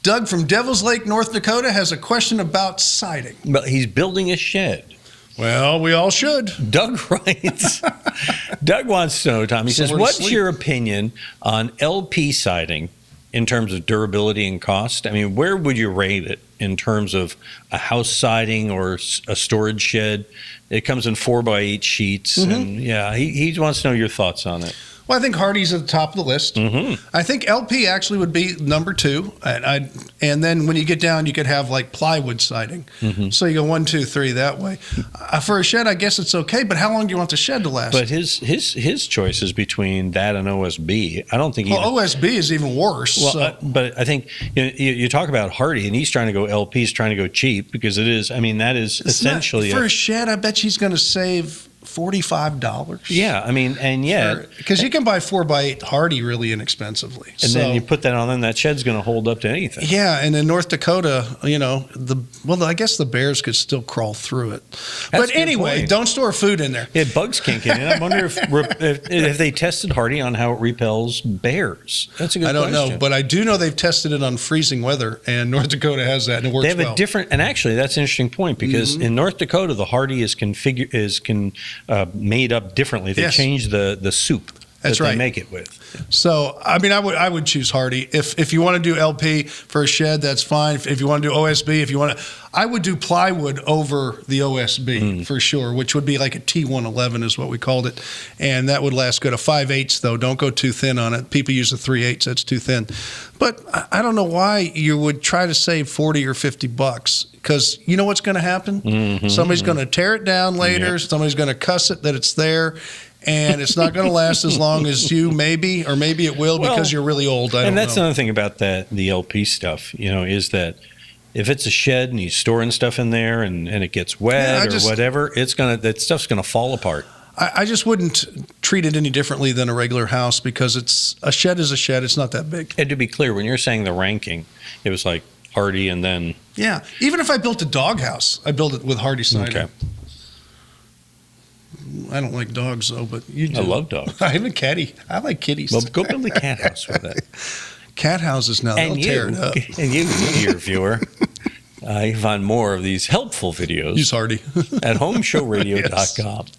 Doug from Devil's Lake, North Dakota, has a question about siding. But he's building a shed. Well, we all should. Doug writes, Doug wants to know, Tom, he says, what's your opinion on LP siding in terms of durability and cost? I mean, where would you rate it in terms of a house siding or a storage shed? It comes in 4x8 sheets. And yeah, he wants to know your thoughts on it. Well, I think Hardie's at the top of the list. I think LP actually would be number 2. And then when you get down, you could have like plywood siding. So you go 1, 2, 3 that way. For a shed, I guess it's okay. But how long do you want the shed to last? But his choice is between that and OSB. I don't think. OSB is even worse. Well, but I think you talk about Hardie, and he's trying to go LP. He's trying to go cheap because it is. I mean, that is essentially for a shed. I bet she's going to save $45. Yeah, I mean, and yet because you can buy 4x8 Hardie really inexpensively, and then you put that on, then that shed's going to hold up to anything. Yeah, and in North Dakota, I guess the bears could still crawl through it. But anyway, don't store food in there. Yeah, bugs can't get in. I wonder if they tested Hardie on how it repels bears. That's a good question. I don't know, but I do know they've tested it on freezing weather, and North Dakota has that, and it works well. They have a different, and actually that's an interesting point because in North Dakota the Hardie is made up differently. They change the soup that they make it with. So, I mean, I would choose Hardie. If you want to do LP for a shed, that's fine. If you want to do OSB, I would do plywood over the OSB for sure, which would be like a T111 is what we called it. And that would last good. A 5/8 though, don't go too thin on it. People use a 3/8, that's too thin. But I don't know why you would try to save $40 or $50 because you know what's going to happen? Somebody's going to tear it down later. Somebody's going to cuss it that it's there. And it's not going to last as long as you, maybe, or maybe it will because you're really old. I don't know. And that's another thing about the LP stuff, is that if it's a shed and you're storing stuff in there and it gets wet or whatever, that stuff's going to fall apart. I just wouldn't treat it any differently than a regular house because a shed is a shed. It's not that big. And to be clear, when you're saying the ranking, it was like Hardie and then... Yeah. Even if I built a doghouse, I built it with Hardie siding. Okay. I don't like dogs, though, but you do. I love dogs. I have a catty. I like kitties. Well, go build a cat house with it. Cat houses now, they'll tear it up. And you, dear viewer, you can find more of these helpful videos. Use Hardie. At homeshowradio.com. Yes.